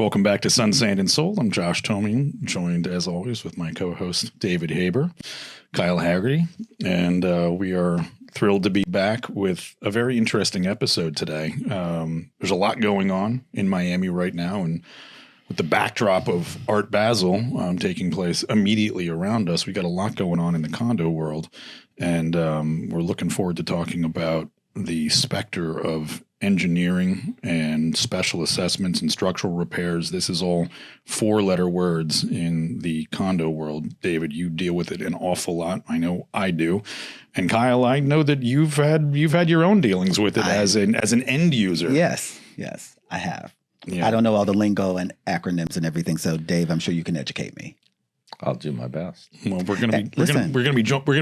Welcome back to Sun, Sand, and Soul. I'm Josh Tomey, joined as always with my co-host David Haber, Kyle Haggerty, and we are thrilled to be back with a very interesting episode today. There's a lot going on in Miami right now, and with the backdrop of Art Basel taking place immediately around us, we got a lot going on in the condo world, and we're looking forward to talking about the specter of engineering and special assessments and structural repairs. This is all four-letter words in the condo world. David, you deal with it an awful lot. I know I do. And Kyle, I know that you've had your own dealings with it as an end user. Yes, I have. Yeah. I don't know all the lingo and acronyms and everything, so Dave, I'm sure you can educate me. I'll do my best. Well, we're gonna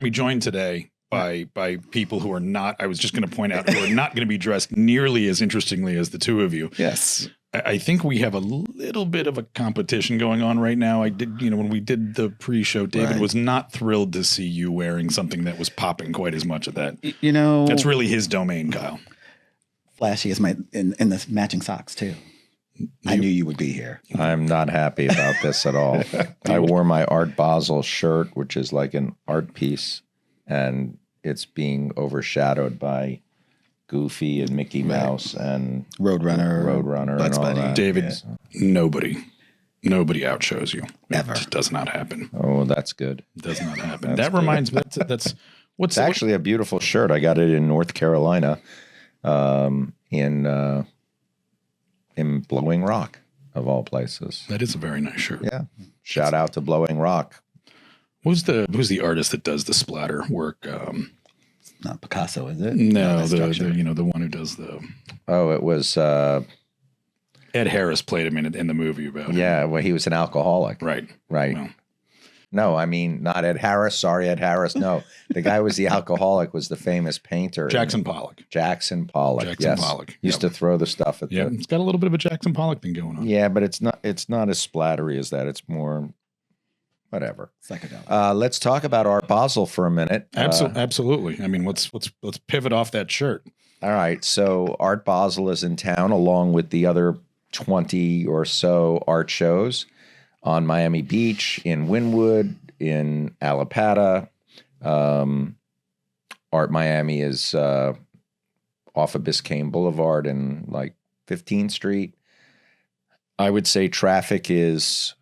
be joined today by people who are not, I was just going to point out, who are not going to be dressed nearly as interestingly as the two of you. Yes. I think we have a little bit of a competition going on right now. I did, when we did the pre-show, David was not thrilled to see you wearing something that was popping quite as much of that. That's really his domain, Kyle. Flashy is in the matching socks too. I knew you would be here. I'm not happy about this at all. I wore my Art Basel shirt, which is like an art piece, and it's being overshadowed by Goofy and Mickey Mouse and Roadrunner and all that. David, nobody outshows you. Ever. It does not happen. Oh, that's good. It does not happen. That reminds me, that's It's actually a beautiful shirt. I got it in North Carolina, in Blowing Rock, of all places. That is a very nice shirt. Yeah. Shout out to Blowing Rock. Who's the artist that does the splatter work? It's not Picasso, is it? No, the one who does the. Oh, it was Ed Harris played him in the movie about him. Yeah, well, he was an alcoholic. Right. Well. No, I mean, not Ed Harris. Sorry, Ed Harris. No, the guy was the alcoholic, was the famous painter. Jackson Pollock. Jackson Pollock. Used to throw the stuff at it's got a little bit of a Jackson Pollock thing going on. Yeah, but it's not as splattery as that. It's more whatever. Psychedelic. Let's talk about Art Basel for a minute. Absolutely. I mean, let's pivot off that shirt. All right. So Art Basel is in town along with the other 20 or so art shows on Miami Beach, in Wynwood, in Alapata. Art Miami is off of Biscayne Boulevard and like 15th Street. I would say traffic is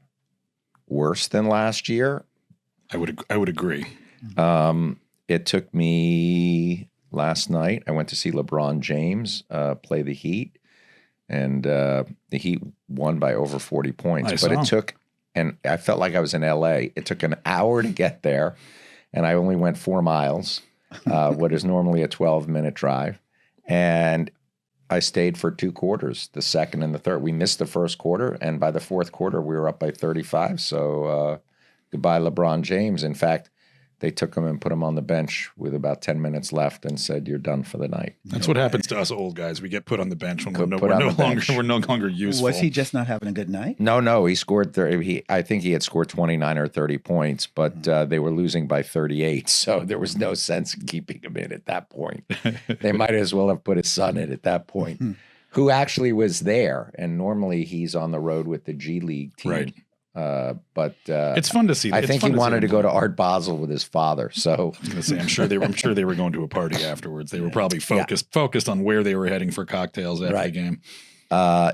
worse than last year. I would agree. It took me last night. I went to see LeBron James play the Heat, and the Heat won by over 40 points. And I felt like I was in LA. It took an hour to get there, and I only went 4 miles, what is normally a 12-minute drive. And I stayed for 2 quarters, the second and the third. We missed the first quarter, and by the fourth quarter, we were up by 35. So goodbye, LeBron James. In fact, they took him and put him on the bench with about 10 minutes left and said, "You're done for the night." That's what happens to us old guys. We get put on the bench when we're no longer useful. Was he just not having a good night? No. He scored 30. I think he had scored 29 or 30 points, but they were losing by 38. So there was no sense in keeping him in at that point. They might as well have put his son in at that point, who actually was there. And normally he's on the road with the G League team. Right. But it's fun to see. I think he wanted to go to Art Basel with his father. So I was going to say, I'm sure they were going to a party afterwards. They were probably focused on where they were heading for cocktails after the game.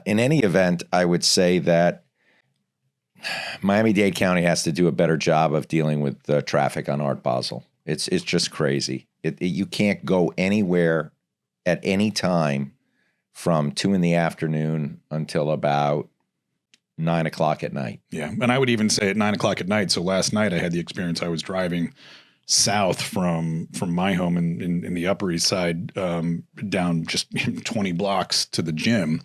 In any event, I would say that Miami-Dade County has to do a better job of dealing with the traffic on Art Basel. It's just crazy. You can't go anywhere at any time from 2 p.m. until about 9 o'clock at night. Yeah. And I would even say at 9 o'clock at night. So last night I had the experience. I was driving south from my home in the Upper East Side, down just 20 blocks to the gym.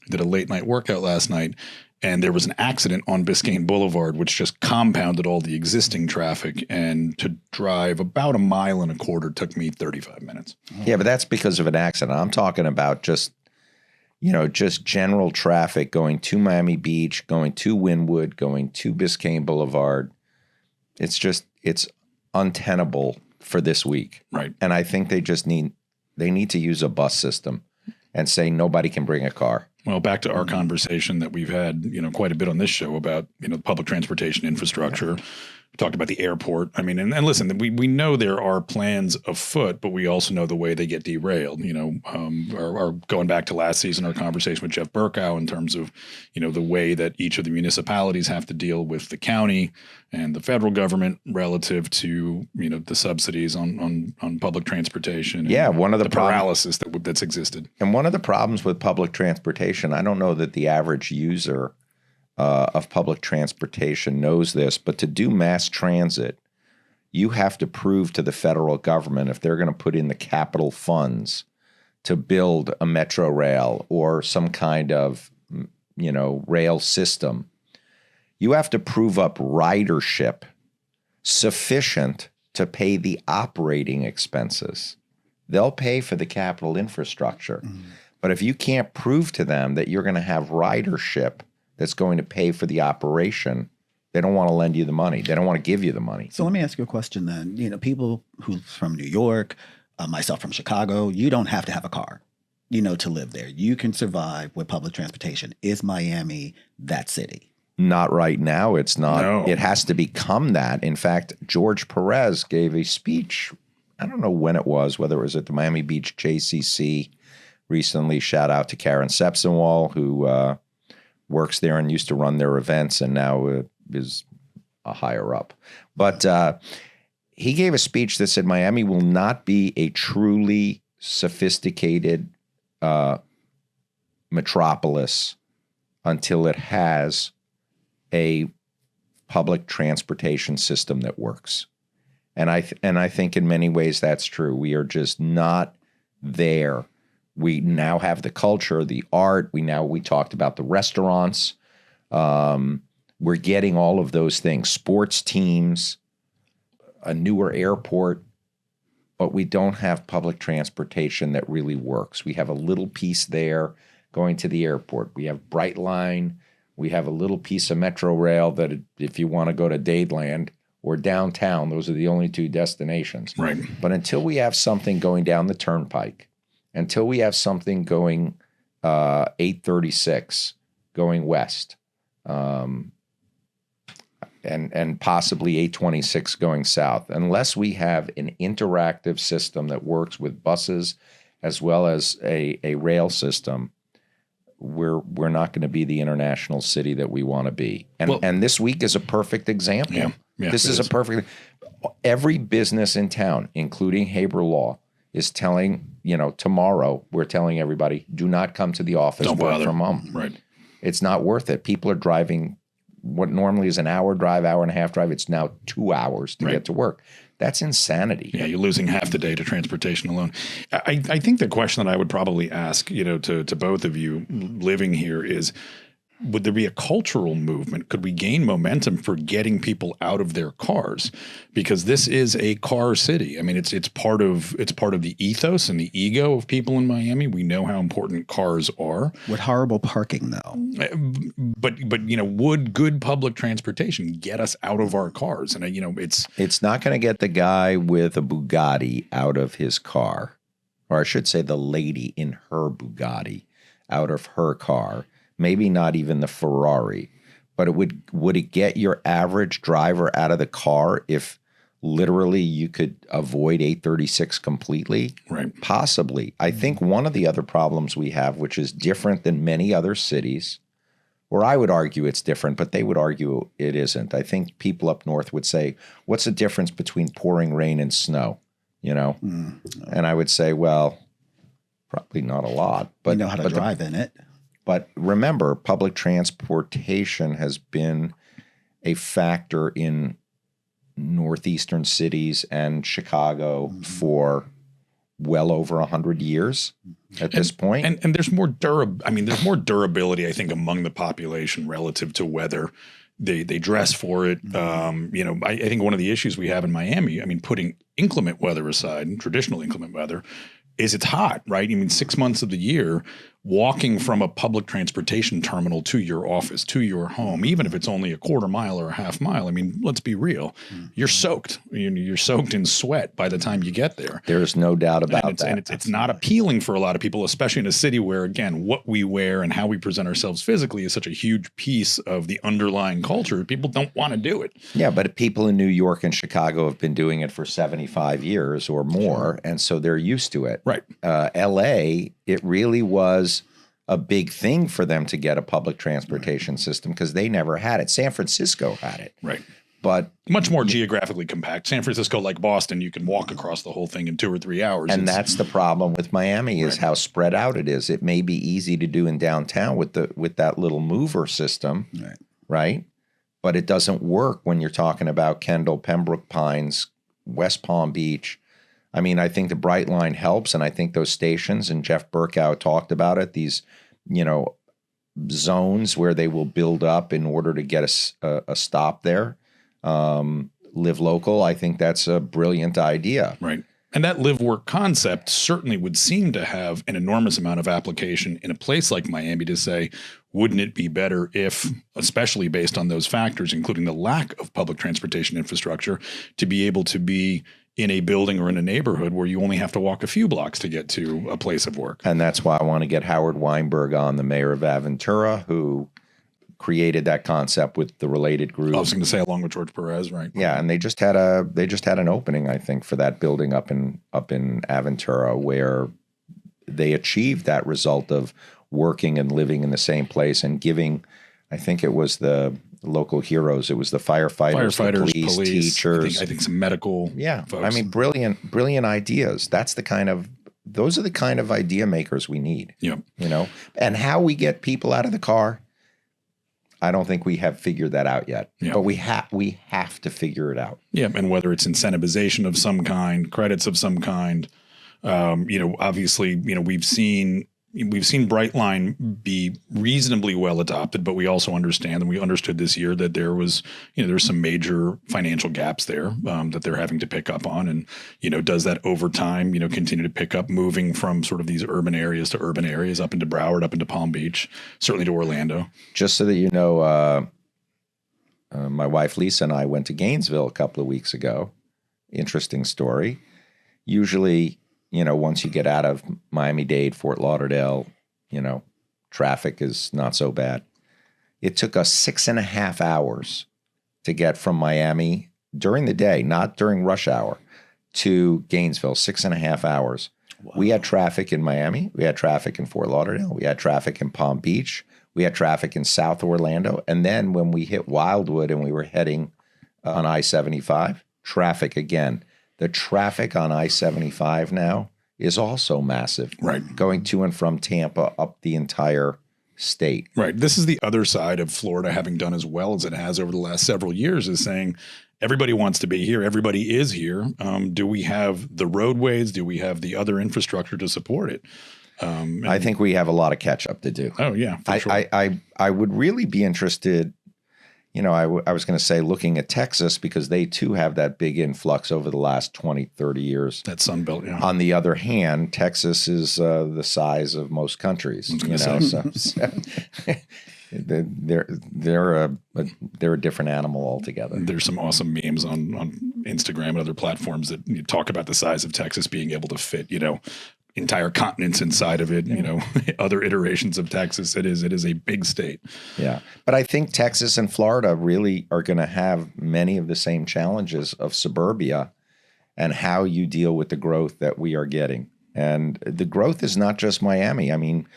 Did a late night workout last night, and there was an accident on Biscayne Boulevard, which just compounded all the existing traffic. And to drive about 1.25 miles took me 35 minutes. Yeah, but that's because of an accident. I'm talking about just general traffic going to Miami Beach, going to Wynwood, going to Biscayne Boulevard. It's untenable for this week. Right. And I think they need to use a bus system and say nobody can bring a car. Well, back to our conversation that we've had, quite a bit on this show about, public transportation infrastructure. We talked about the airport. I mean, and listen, we know there are plans afoot, but we also know the way they get derailed. Our going back to last season, our conversation with Jeff Burkow in terms of, the way that each of the municipalities have to deal with the county and the federal government relative to, the subsidies on public transportation. Yeah, one of the paralysis that's existed. And one of the problems with public transportation, I don't know that the average user of public transportation knows this, but to do mass transit, you have to prove to the federal government, if they're going to put in the capital funds to build a metro rail or some kind of, rail system, you have to prove up ridership sufficient to pay the operating expenses. They'll pay for the capital infrastructure. But if you can't prove to them that you're going to have ridership that's going to pay for the operation, they don't want to lend you the money. They don't want to give you the money. So let me ask you a question then. People who from New York, myself from Chicago, you don't have to have a car, to live there. You can survive with public transportation. Is Miami that city? Not right now. It's not. No. It has to become that. In fact, George Perez gave a speech, I don't know when it was, whether it was at the Miami Beach JCC recently. Shout out to Karen Sepsenwall, who works there and used to run their events and now is a higher up. But he gave a speech that said Miami will not be a truly sophisticated metropolis until it has a public transportation system that works. And I think in many ways that's true. We are just not there. We now have the culture, the art. We talked about the restaurants. We're getting all of those things, sports teams, a newer airport, but we don't have public transportation that really works. We have a little piece there going to the airport. We have Brightline. We have a little piece of Metro Rail that if you want to go to Dadeland or downtown, those are the only two destinations. Right. But until we have something going down the turnpike, until we have something going 836 going west, and possibly 826 going south, unless we have an interactive system that works with buses as well as a rail system, we're not going to be the international city that we want to be. And this week is a perfect example. Yeah, this is a perfect. Every business in town, including Haber Law, is telling, tomorrow we're telling everybody, do not come to the office, work from home. Right. It's not worth it. People are driving what normally is an hour drive, hour and a half drive. It's now 2 hours to get to work. That's insanity. Yeah, you're losing half the day to transportation alone. I think the question that I would probably ask, to both of you living here is, would there be a cultural movement? Could we gain momentum for getting people out of their cars? Because this is a car city. I mean, it's part of the ethos and the ego of people in Miami. We know how important cars are. With horrible parking, though. But would good public transportation get us out of our cars? And it's not going to get the guy with a Bugatti out of his car, or I should say, the lady in her Bugatti out of her car. Maybe not even the Ferrari, but would it get your average driver out of the car if literally you could avoid 836 completely? Right. Possibly. I think one of the other problems we have, which is different than many other cities, or I would argue it's different, but they would argue it isn't. I think people up north would say, what's the difference between pouring rain and snow? And I would say, well, probably not a lot. But you know how to drive in it. But remember, public transportation has been a factor in northeastern cities and Chicago for well over 100 years at this point. And there's more durability, I think, among the population relative to weather. They dress for it. I think one of the issues we have in Miami, putting inclement weather aside, traditional inclement weather, is it's hot, right? 6 months of the year, walking from a public transportation terminal to your office, to your home, even if it's only a quarter mile or a half mile. I mean, let's be real. You're soaked. You're soaked in sweat by the time you get there. There's no doubt about that. And it's not appealing for a lot of people, especially in a city where, again, what we wear and how we present ourselves physically is such a huge piece of the underlying culture. People don't want to do it. Yeah, but people in New York and Chicago have been doing it for 75 years or more, and so they're used to it. Right. LA, it really was a big thing for them to get a public transportation system because they never had it. San Francisco had it. Right. But much more geographically compact. San Francisco, like Boston, you can walk across the whole thing in 2 or 3 hours. And that's the problem with Miami is how spread out it is. It may be easy to do in downtown with that little mover system, right? But it doesn't work when you're talking about Kendall, Pembroke Pines, West Palm Beach. I mean, I think the Bright Line helps, and I think those stations, and Jeff Burkow talked about it, these, zones where they will build up in order to get a stop there. Live local, I think that's a brilliant idea. Right. And that live work concept certainly would seem to have an enormous amount of application in a place like Miami to say, wouldn't it be better if, especially based on those factors, including the lack of public transportation infrastructure, to be able to be in a building or in a neighborhood where you only have to walk a few blocks to get to a place of work. And that's why I want to get Howard Weinberg on, the mayor of Aventura, who created that concept with the related group. I was going to say along with George Perez, right? Yeah, and they just had an opening, I think, for that building up in Aventura, where they achieved that result of working and living in the same place and giving. I think it was the local heroes. It was the firefighters, the police, teachers. I think some medical. Yeah, folks. I mean, brilliant ideas. Those are the kind of idea makers we need. Yeah, and how we get people out of the car. I don't think we have figured that out yet, but we have to figure it out. Yeah, and whether it's incentivization of some kind, credits of some kind, obviously, we've seen Brightline be reasonably well adopted, but we also understand, and we understood this year that there was, there's some major financial gaps there that they're having to pick up on, and does that over time, continue to pick up, moving from sort of these urban areas to urban areas, up into Broward, up into Palm Beach, certainly to Orlando. Just so that you know, my wife Lisa and I went to Gainesville a couple of weeks ago. Interesting story. Usually, once you get out of Miami-Dade, Fort Lauderdale, traffic is not so bad. It took us 6.5 hours to get from Miami during the day, not during rush hour, to Gainesville, 6.5 hours. Wow. We had traffic in Miami. We had traffic in Fort Lauderdale. We had traffic in Palm Beach. We had traffic in South Orlando. And then when we hit Wildwood and we were heading on I-75, traffic again. The traffic on I-75 now is also massive. Right. Going to and from Tampa up the entire state. Right. This is the other side of Florida having done as well as it has over the last several years, is saying everybody wants to be here. Everybody is here. Do we have the roadways? Do we have the other infrastructure to support it? I think we have a lot of catch up to do. Oh, yeah. For sure. I would really be interested. I was going to say looking at Texas, because they too have that big influx over the last 20, 30 years. That Sun Belt, yeah. On the other hand, Texas is the size of most countries. They're a different animal altogether. There's some awesome memes on Instagram and other platforms that talk about the size of Texas being able to fit, entire continents inside of it, other iterations of Texas. It is a big state. Yeah. But I think Texas and Florida really are going to have many of the same challenges of suburbia and how you deal with the growth that we are getting. And the growth is not just Miami. I mean,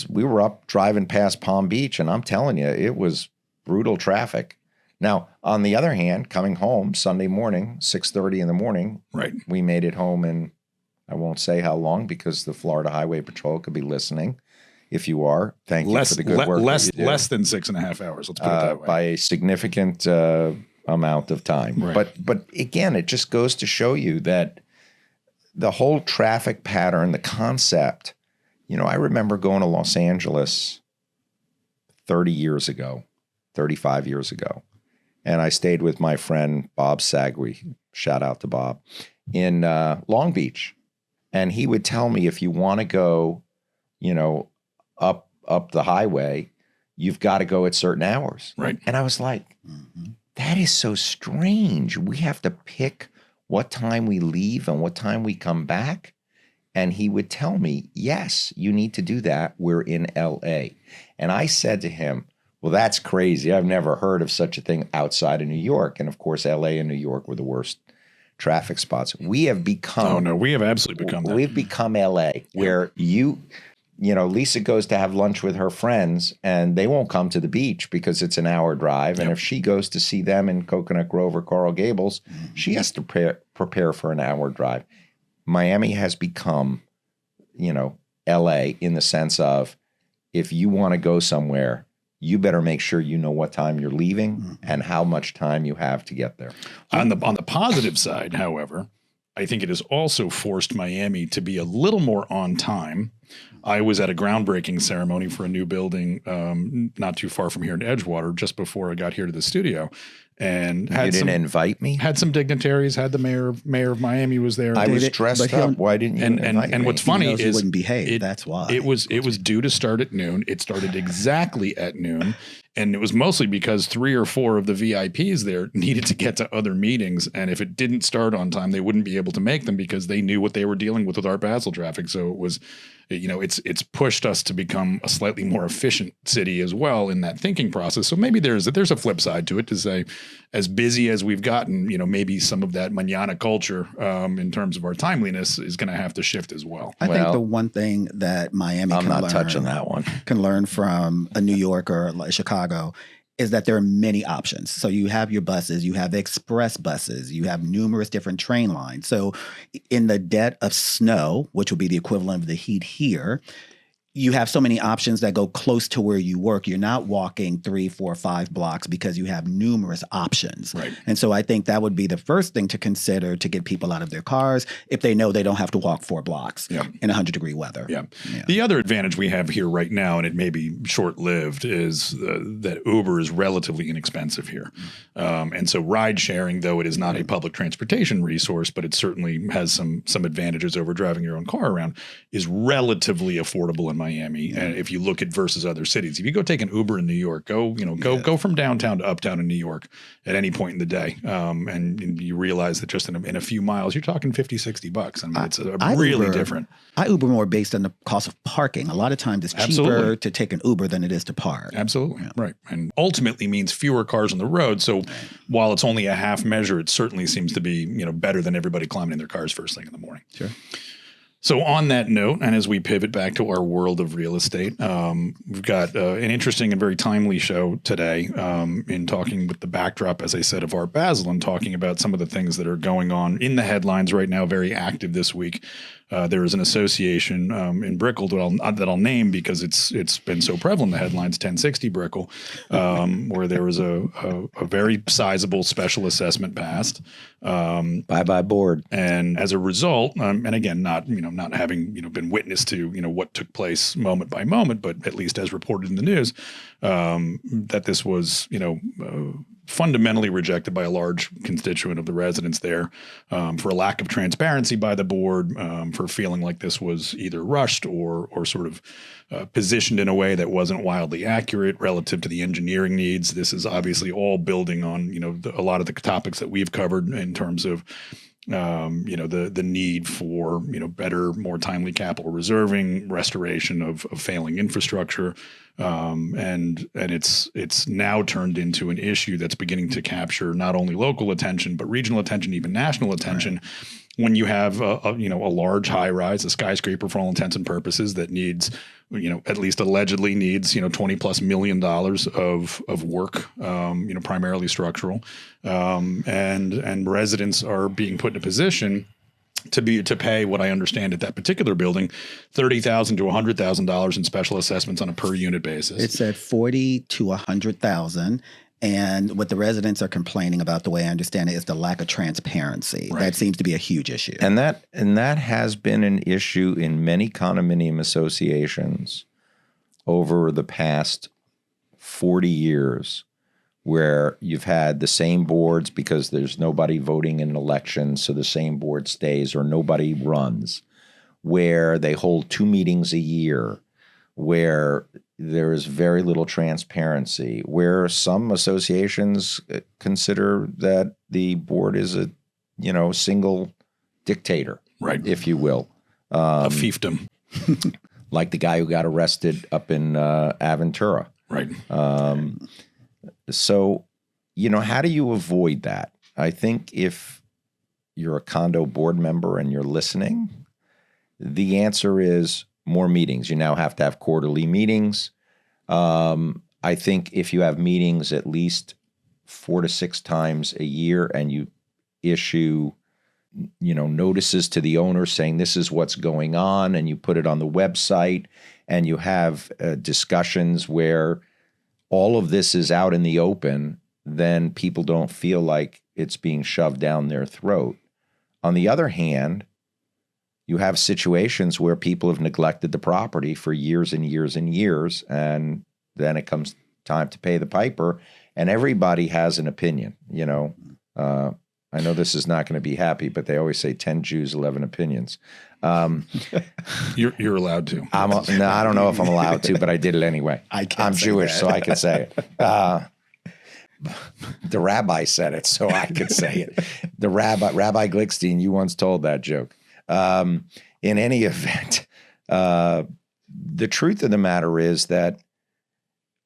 we were up driving past Palm Beach, and I'm telling you, it was brutal traffic. Now, on the other hand, coming home Sunday morning, 6:30 in the morning, right, we made it home in, I won't say how long, because the Florida Highway Patrol could be listening. If you are, thank you for the good work. Less than 6.5 hours. Let's put it that way. By a significant amount of time. Right. But again, it just goes to show you that the whole traffic pattern, the concept. I remember going to Los Angeles 35 years ago, and I stayed with my friend Bob Sagri. Shout out to Bob in Long Beach. And he would tell me, if you want to go up the highway, you've got to go at certain hours. Right. And I was like, that is so strange. We have to pick what time we leave and what time we come back. And he would tell me, yes, you need to do that. We're in LA. And I said to him, well, that's crazy. I've never heard of such a thing outside of New York. And of course, LA and New York were the worst traffic spots. We have become. Oh, no, we have absolutely become that. We've become LA, where Lisa goes to have lunch with her friends and they won't come to the beach because it's an hour drive. And if she goes to see them in Coconut Grove or Coral Gables, she has to prepare for an hour drive. Miami has become, LA in the sense of, if you want to go somewhere, you better make sure you know what time you're leaving and how much time you have to get there. On the positive side, however, I think it has also forced Miami to be a little more on time. I was at a groundbreaking ceremony for a new building not too far from here in Edgewater just before I got here to the studio. And you didn't invite me? Had some dignitaries, had the mayor of Miami was there. I was dressed up. Why didn't you invite me? And what's funny is wouldn't behave. That's why. It was due to start at noon. It started exactly at noon. And it was mostly because 3 or 4 of the VIPs there needed to get to other meetings. And if it didn't start on time, they wouldn't be able to make them because they knew what they were dealing with Art Basel traffic. So it was, it's pushed us to become a slightly more efficient city as well in that thinking process. So maybe there's a flip side to it to say, as busy as we've gotten, maybe some of that mañana culture in terms of our timeliness is going to have to shift as well. I think the one thing that Miami can learn from a New Yorker like Chicago is that there are many options. So you have your buses, you have express buses, you have numerous different train lines. So in the dead of snow, which would be the equivalent of the heat here, you have so many options that go close to where you work. You're not walking 3, 4, 5 blocks because you have numerous options. Right. And so I think that would be the first thing to consider to get people out of their cars if they know they don't have to walk 4 blocks in 100-degree weather. Yeah. The other advantage we have here right now, and it may be short-lived, is that Uber is relatively inexpensive here. And so ride sharing, though it is not a public transportation resource, but it certainly has some advantages over driving your own car around, is relatively affordable in Miami. And if you look at versus other cities, if you go take an Uber in New York, go from downtown to uptown in New York at any point in the day. And you realize that just in a few miles, you're talking $50-$60. I mean, it's really different. I Uber more based on the cost of parking. A lot of times it's cheaper to take an Uber than it is to park. Absolutely. Right. And ultimately means fewer cars on the road. So while it's only a half measure, it certainly seems to be, better than everybody climbing in their cars first thing in the morning. Sure. So on that note, and as we pivot back to our world of real estate, we've got an interesting and very timely show today in talking with the backdrop, as I said, of Art Basel and talking about some of the things that are going on in the headlines right now, very active this week. There is an association in Brickell that I'll name because it's been so prevalent in the headlines, 1060 Brickell, where there was a very sizable special assessment passed. Bye board. And as a result, and again, not having been witness to what took place moment by moment, but at least as reported in the news, that this was fundamentally rejected by a large constituent of the residents there for a lack of transparency by the board, for feeling like this was either rushed or sort of positioned in a way that wasn't wildly accurate relative to the engineering needs. This is obviously all building on a lot of the topics that we've covered in terms of the need for better, more timely capital reserving, restoration of failing infrastructure, and it's now turned into an issue that's beginning to capture not only local attention but regional attention, even national attention. Right. When you have a large high rise, a skyscraper for all intents and purposes that needs, at least allegedly needs, $20+ million of work, primarily structural, and residents are being put in a position to pay what I understand at that particular building, $30,000 to $100,000 in special assessments on a per unit basis. It said $40,000 to $100,000. And what the residents are complaining about, the way I understand it, is the lack of transparency. Right. That seems to be a huge issue. And that has been an issue in many condominium associations over the past 40 years, where you've had the same boards because there's nobody voting in an election, so the same board stays, or nobody runs, where they hold 2 meetings a year. where there is very little transparency, where some associations consider that the board is a, single dictator, right, if you will. A fiefdom. Like the guy who got arrested up in Aventura. Right. So, how do you avoid that? I think if you're a condo board member and you're listening, the answer is more meetings. You now have to have quarterly meetings. I think if you have meetings at least 4 to 6 times a year and you issue, notices to the owner saying this is what's going on, and you put it on the website, and you have discussions where all of this is out in the open, then people don't feel like it's being shoved down their throat. On the other hand, you have situations where people have neglected the property for years and years and years, and then it comes time to pay the piper, and everybody has an opinion. I know this is not going to be happy, but they always say 10 Jews, 11 opinions. You're allowed to. No, I don't know if I'm allowed to, but I did it anyway. I'm Jewish, so I could say it. The rabbi said it, so I could say it. The Rabbi Glickstein, you once told that joke. In any event, the truth of the matter is that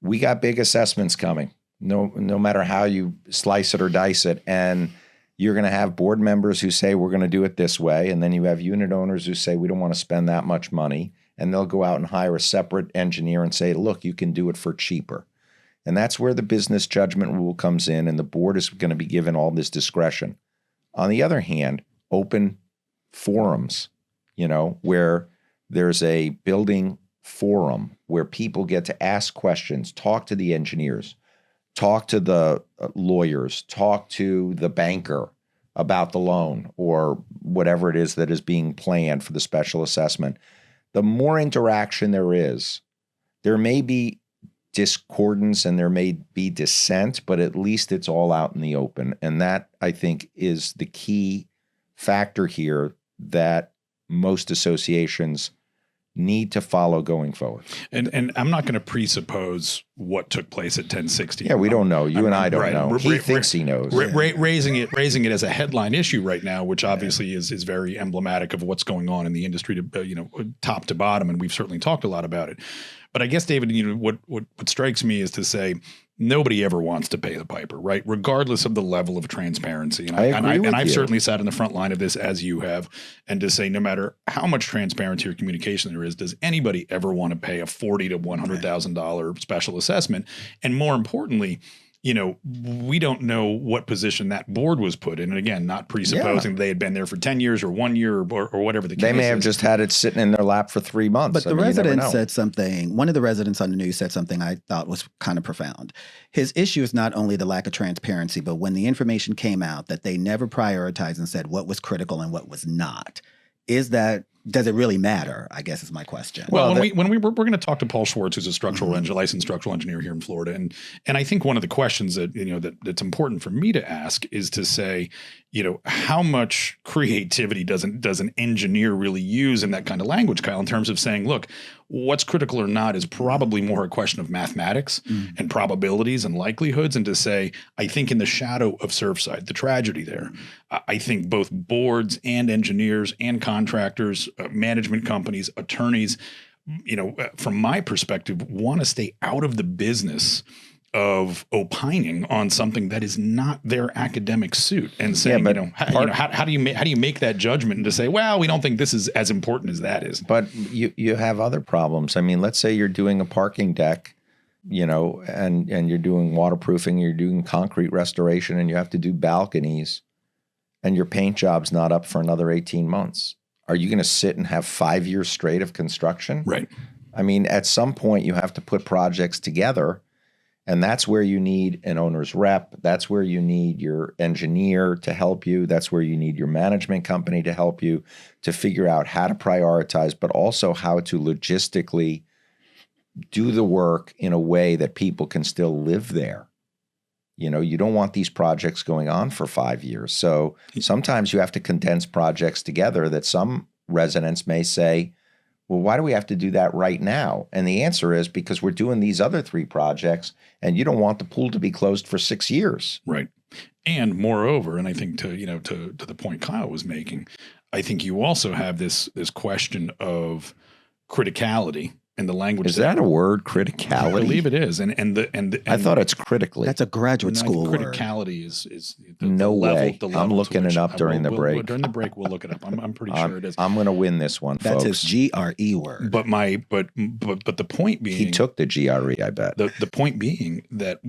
we got big assessments coming, no matter how you slice it or dice it. And you're going to have board members who say, we're going to do it this way. And then you have unit owners who say, we don't want to spend that much money. And they'll go out and hire a separate engineer and say, look, you can do it for cheaper. And that's where the business judgment rule comes in, and the board is going to be given all this discretion. On the other hand, open forums, where there's a building forum where people get to ask questions, talk to the engineers, talk to the lawyers, talk to the banker about the loan or whatever it is that is being planned for the special assessment. The more interaction there may be discordance and there may be dissent, but at least it's all out in the open. And that, I think, is the key factor here that most associations need to follow going forward. And I'm not going to presuppose what took place at 1060. Yeah, we don't know. You and I don't know. He thinks he knows. Raising it as a headline issue right now, which obviously is very emblematic of what's going on in the industry, to top to bottom, and we've certainly talked a lot about it. But I guess, David, what strikes me is to say nobody ever wants to pay the piper, right? Regardless of the level of transparency. And I've certainly sat in the front line of this, as you have, and to say no matter how much transparency or communication there is, does anybody ever want to pay a $40,000 to $100,000 special assessment? And more importantly, we don't know what position that board was put in. And again, not presupposing they had been there for 10 years or 1 year or whatever the case is. They may have just had it sitting in their lap for 3 months. But the resident said something, one of the residents on the news said something I thought was kind of profound. His issue is not only the lack of transparency, but when the information came out that they never prioritized and said what was critical and what was not. Does it really matter? I guess is my question. Well, we're going to talk to Paul Schwartz, who's a licensed structural engineer here in Florida, and I think one of the questions that that's important for me to ask is to say, how much creativity does an engineer really use in that kind of language, Kyle, in terms of saying, look, what's critical or not is probably more a question of mathematics and probabilities and likelihoods, and to say, I think in the shadow of Surfside, the tragedy there, I think both boards and engineers and contractors, management companies, attorneys, from my perspective, want to stay out of the business of opining on something that is not their academic suit, and saying, how do you make that judgment and to say, well, we don't think this is as important as that is. But you have other problems. I mean, let's say you're doing a parking deck, and you're doing waterproofing, you're doing concrete restoration, and you have to do balconies, and your paint job's not up for another 18 months. Are you going to sit and have 5 years straight of construction? Right. I mean, at some point you have to put projects together. And that's where you need an owner's rep. That's where you need your engineer to help you. That's where you need your management company to help you to figure out how to prioritize, but also how to logistically do the work in a way that people can still live there. You don't want these projects going on for 5 years. So sometimes you have to condense projects together that some residents may say, Well, why do we have to do that right now? And the answer is because we're doing these other 3 projects and you don't want the pool to be closed for 6 years. Right. And moreover, and I think to the point Kyle was making, I think you also have this question of criticality and the language. Is that a word, criticality? I believe it is. And I thought it's critically. That's a graduate school word. Criticality is the no level, way. The level I'm looking it up during the break. During the break, we'll look it up. I'm pretty sure it is. I'm going to win this one, That's folks. his GRE word. But the point being, he took the GRE, I bet. The point being that,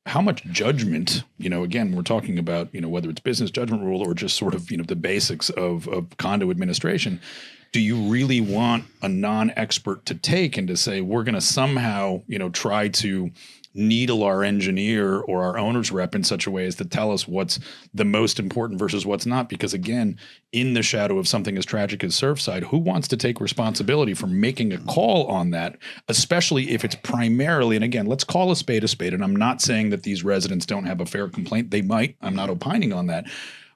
how much judgment, again, we're talking about, whether it's business judgment rule or just sort of, the basics of condo administration. Do you really want a non-expert to take and to say, we're going to somehow, try to needle our engineer or our owner's rep in such a way as to tell us what's the most important versus what's not? Because again, in the shadow of something as tragic as Surfside, who wants to take responsibility for making a call on that, especially if it's primarily, and again, let's call a spade, and I'm not saying that these residents don't have a fair complaint. They might. I'm not opining on that.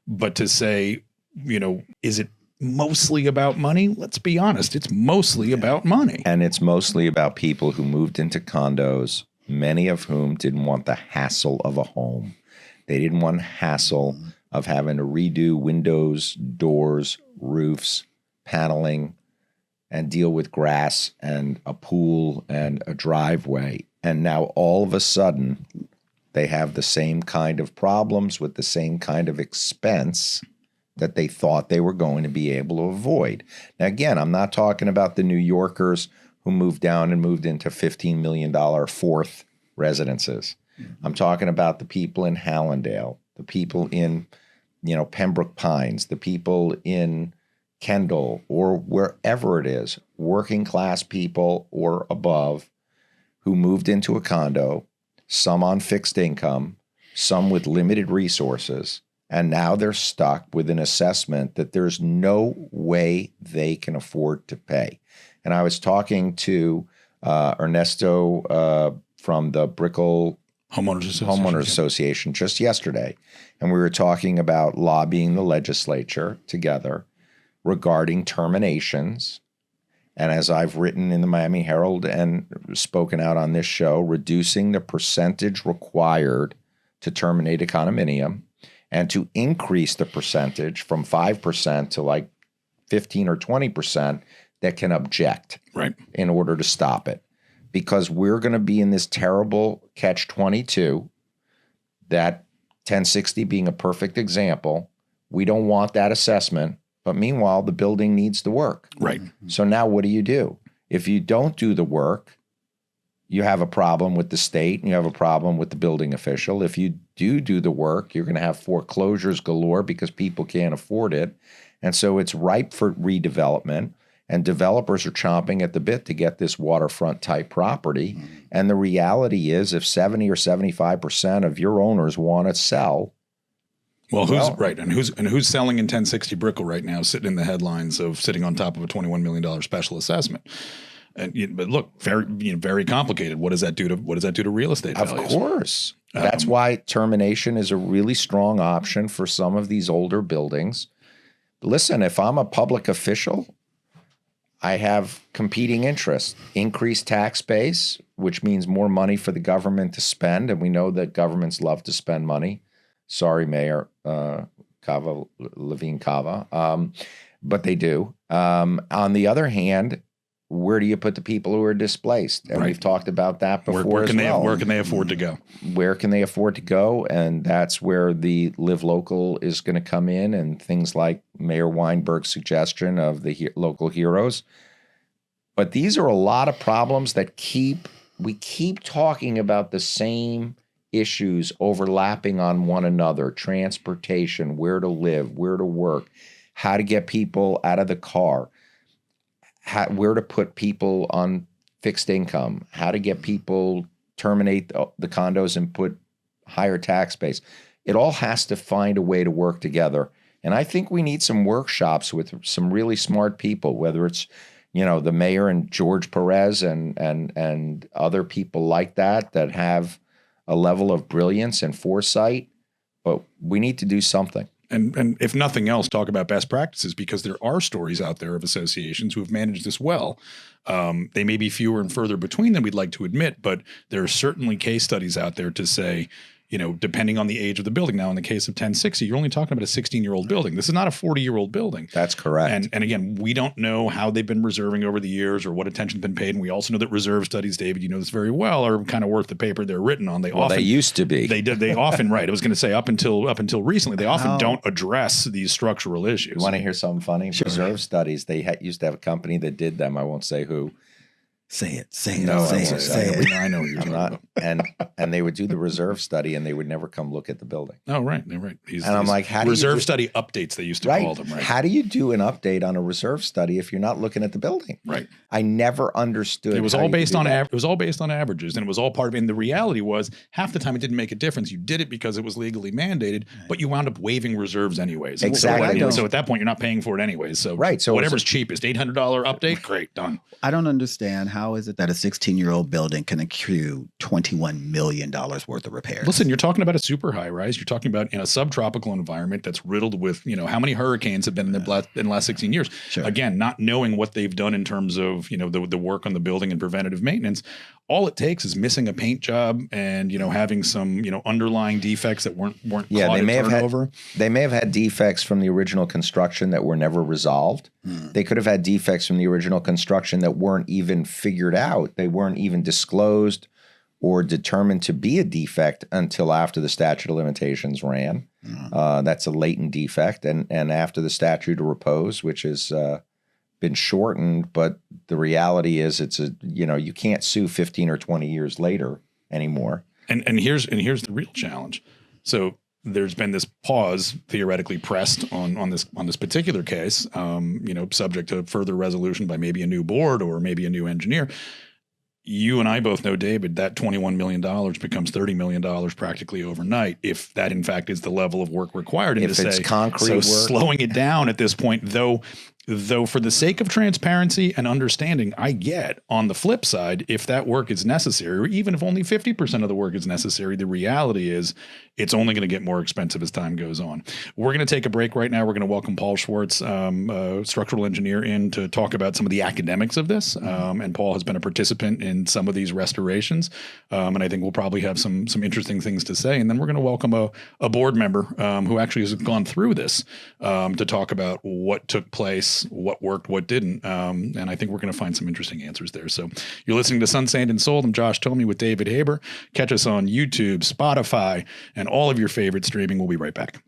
But to say, is it mostly about money? Let's be honest. It's mostly about money. And it's mostly about people who moved into condos, many of whom didn't want the hassle of a home. They didn't want the hassle of having to redo windows, doors, roofs, paneling, and deal with grass and a pool and a driveway. And now all of a sudden, they have the same kind of problems with the same kind of expense that they thought they were going to be able to avoid. Now, again, I'm not talking about the New Yorkers who moved down and moved into $15 million fourth residences. I'm talking about the people in Hallandale, the people in, Pembroke Pines, the people in Kendall or wherever it is, working class people or above who moved into a condo, some on fixed income, some with limited resources, and now they're stuck with an assessment that there's no way they can afford to pay. And I was talking to Ernesto from the Brickell Homeowners Association just yesterday, and we were talking about lobbying the legislature together regarding terminations. And as I've written in the Miami Herald and spoken out on this show, reducing the percentage required to terminate a condominium and to increase the percentage from 5% to like 15 or 20% that can object in order to stop it. Because we're going to be in this terrible catch-22, that 1060 being a perfect example. We don't want that assessment, but meanwhile, the building needs the work. Right. So now what do? If you don't do the work, you have a problem with the state and you have a problem with the building official. If you do the work, you're going to have foreclosures galore because people can't afford it. And so it's ripe for redevelopment. And developers are chomping at the bit to get this waterfront type property. Mm-hmm. And the reality is if 70 or 75% of your owners want to sell. Who's selling in 1060 Brickell right now, sitting in the headlines of sitting on top of a $21 million special assessment? But look, very complicated. What does that do to real estate values? Of course. That's why termination is a really strong option for some of these older buildings. Listen, if I'm a public official, I have competing interests. Increased tax base, which means more money for the government to spend, and we know that governments love to spend money. Sorry, Mayor Levine Cava, but they do. On the other hand, where do you put the people who are displaced? And we've talked about that before where can as well. Where can they afford to go? Where can they afford to go? And that's where the Live Local is going to come in, and things like Mayor Weinberg's suggestion of the local heroes. But these are a lot of problems that we keep talking about the same issues overlapping on one another: transportation, where to live, where to work, how to get people out of the car, where to put people on fixed income, how to get people terminate the condos and put higher tax base. It all has to find a way to work together. And I think we need some workshops with some really smart people, whether it's, the mayor and George Perez and other people like that have a level of brilliance and foresight. But we need to do something. And if nothing else, talk about best practices, because there are stories out there of associations who have managed this well. They may be fewer and further between than we'd like to admit, but there are certainly case studies out there to say, depending on the age of the building. Now, in the case of 1060, you're only talking about a 16-year-old building. This is not a 40-year-old building. That's correct. And again, we don't know how they've been reserving over the years or what attention's been paid. And we also know that reserve studies, David, you know this very well, are kind of worth the paper they're written on. They used to be. They often, right. I was going to say up until recently, they often don't address these structural issues. You want to hear something funny? Sure. Reserve studies, they used to have a company that did them. I won't say who. Say it. No, say it. I know what you're talking about. And they would do the reserve study, and they would never come look at the building. Oh, right. They're right. I'm like, how do reserve study updates, they used to call them, right? How do you do an update on a reserve study if you're not looking at the building? Right. I never understood. It was all based on it was all based on averages, and it was all part of it. And the reality was, half the time it didn't make a difference. You did it because it was legally mandated, but you wound up waiving reserves anyways. Exactly. So at that point, you're not paying for it anyways. So So whatever's cheapest, $800 update, great, done. I don't understand, how is it that a 16-year-old building can accrue $21 million worth of repairs? Listen, you're talking about a super high rise. You're talking about in a subtropical environment that's riddled with, how many hurricanes have been in the last 16 years. Sure. Again, not knowing what they've done in terms of, the work on the building and preventative maintenance. All it takes is missing a paint job and, having some, underlying defects that weren't caught at turnover. They may have had defects from the original construction that were never resolved. They could have had defects from the original construction that weren't even figured out. They weren't even disclosed or determined to be a defect until after the statute of limitations ran. That's a latent defect. And after the statute of repose, which has been shortened, but the reality is you can't sue 15 or 20 years later anymore. And here's the real challenge. So there's been this pause theoretically pressed on this particular case, subject to further resolution by maybe a new board or maybe a new engineer. You and I both know, David, that $21 million becomes $30 million practically overnight, if that in fact is the level of work required. And if it's concrete work, slowing it down at this point, though for the sake of transparency and understanding, I get on the flip side, if that work is necessary, or even if only 50% of the work is necessary, the reality is it's only going to get more expensive as time goes on. We're going to take a break right now. We're going to welcome Paul Schwartz, structural engineer, in to talk about some of the academics of this. And Paul has been a participant in some of these restorations. And I think we'll probably have some interesting things to say. And then we're going to welcome a board member who actually has gone through this to talk about what took place, what worked, what didn't. And I think we're going to find some interesting answers there. So you're listening to Sun, Sand, and Soul. I'm Josh Tomey with David Haber. Catch us on YouTube, Spotify, and all of your favorite streaming. We'll be right back.